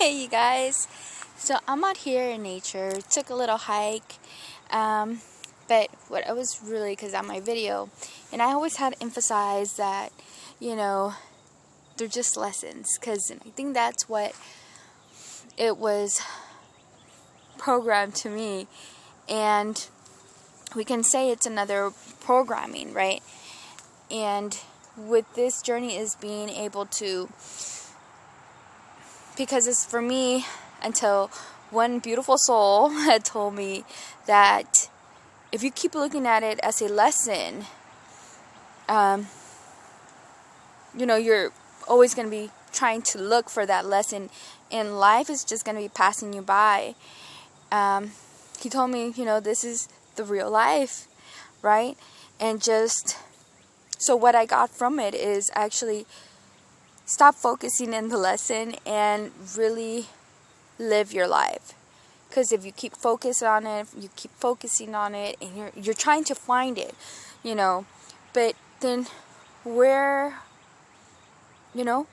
Hey you guys, so I'm out here in nature, took a little hike, but what I was really, because on my video, and I always had to emphasize that, you know, they're just lessons, because I think that's what it was programmed to me, and we can say it's another programming, right? And with this journey is being able to, because it's for me, until one beautiful soul had told me that if you keep looking at it as a lesson, you're always going to be trying to look for that lesson, and life is just going to be passing you by. He told me, this is the real life, right? And so what I got from it is actually stop focusing in the lesson and really live your life. Because if you keep focusing on it, and you're trying to find it, but then where, your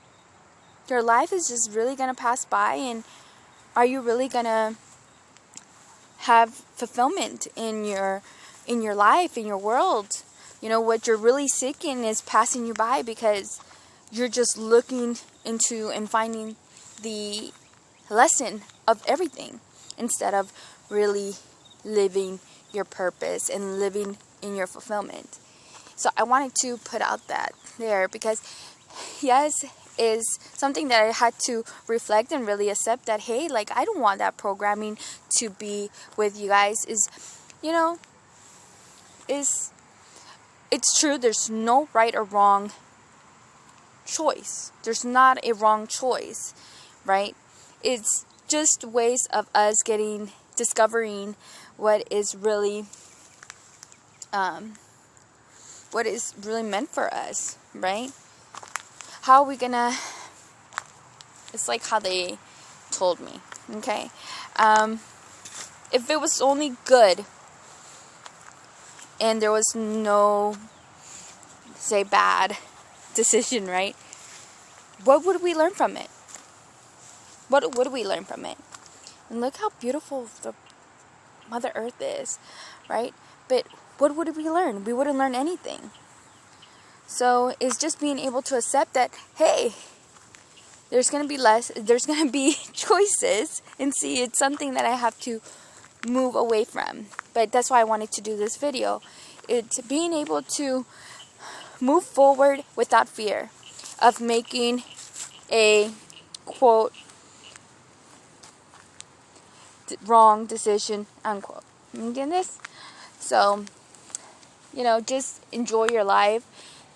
life is just really going to pass by, and are you really going to have fulfillment in your life, in your world? What you're really seeking is passing you by because you're just looking into and finding the lesson of everything instead of really living your purpose and living in your fulfillment. So I wanted to put out that there because, yes, is something that I had to reflect and really accept that, hey, like, I don't want that programming to be with you guys. It's true, there's no right or wrong choice. There's not a wrong choice, right? It's just ways of us discovering what is really meant for us, right? How are we gonna, it's like how they told me, okay? If it was only good and there was no, say, bad decision, right? What would we learn from it? What would we learn from it? And look how beautiful the Mother Earth is, right? But what would we learn? We wouldn't learn anything. So it's just being able to accept that, hey, there's going to be choices, and see, it's something that I have to move away from. But that's why I wanted to do this video. It's being able to move forward without fear of making a, quote, wrong decision, unquote. You get this? So, just enjoy your life,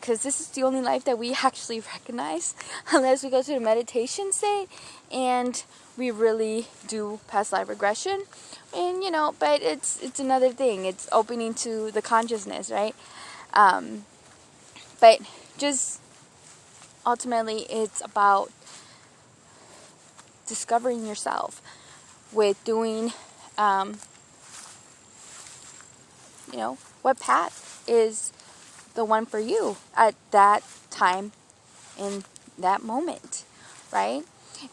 because this is the only life that we actually recognize, unless we go to the meditation state and we really do past life regression. And but it's another thing. It's opening to the consciousness, right? But just ultimately, it's about discovering yourself with doing, what path is the one for you at that time, in that moment, right?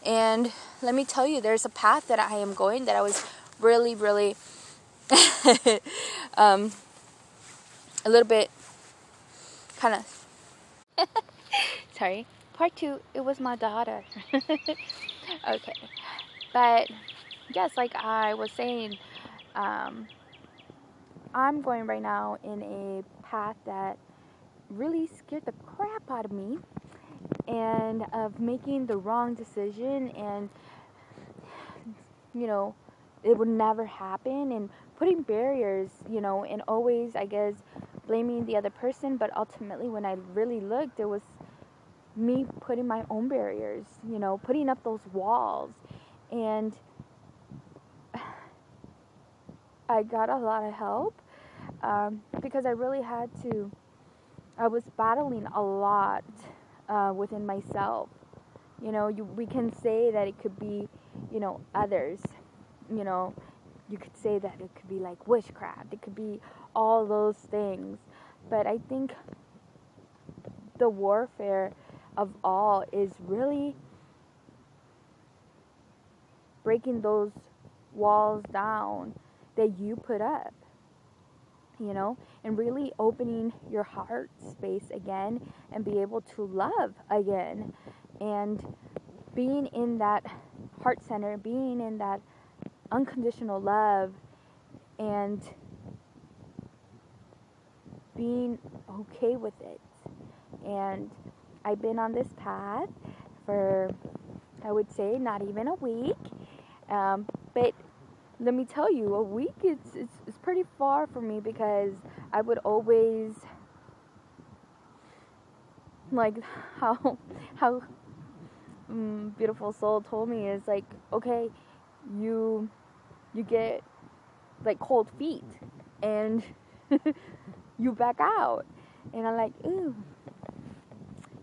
And let me tell you, there's a path that I am going that I was really, really a little bit kind of sorry. Part 2, it was my daughter. Okay. But yes, like I was saying, I'm going right now in a path that really scared the crap out of me, and of making the wrong decision, and it would never happen, and putting barriers, and always, I guess, blaming the other person. But ultimately, when I really looked, it was me putting my own barriers, putting up those walls. And I got a lot of help, because I really I was battling a lot within myself. We can say that it could be, others. You could say that it could be like witchcraft. It could be all those things. But I think the warfare of all is really breaking those walls down that you put up, you know, and really opening your heart space again and be able to love again, and being in that heart center, being in that unconditional love, and being okay with it. And I've been on this path for, I would say, not even a week. But let me tell you, a week it's pretty far for me, because I would always, like, how Beautiful Soul told me, is like, okay, you get like cold feet and you back out, and I'm like, ooh,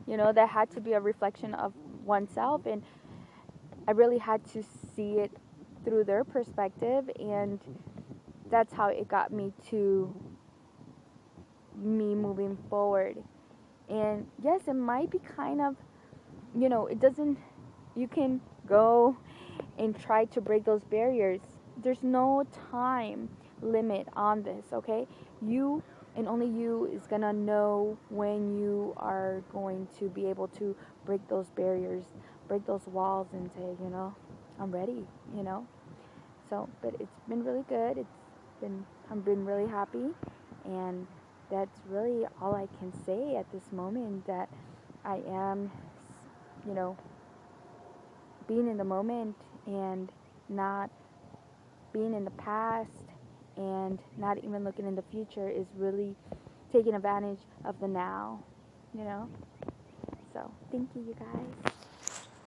that had to be a reflection of oneself, and I really had to see it through their perspective, and that's how it got me to me moving forward. And yes, it might be kind of, it doesn't, you can go and try to break those barriers. There's no time limit on this, okay? You and only you is gonna know when you are going to be able to break those barriers, break those walls, and say, I'm ready. So, but it's been really good. I've been really happy, and that's really all I can say at this moment, that I am, you know, being in the moment and not being in the past and not even looking in the future is really taking advantage of the now. So, thank you, you guys.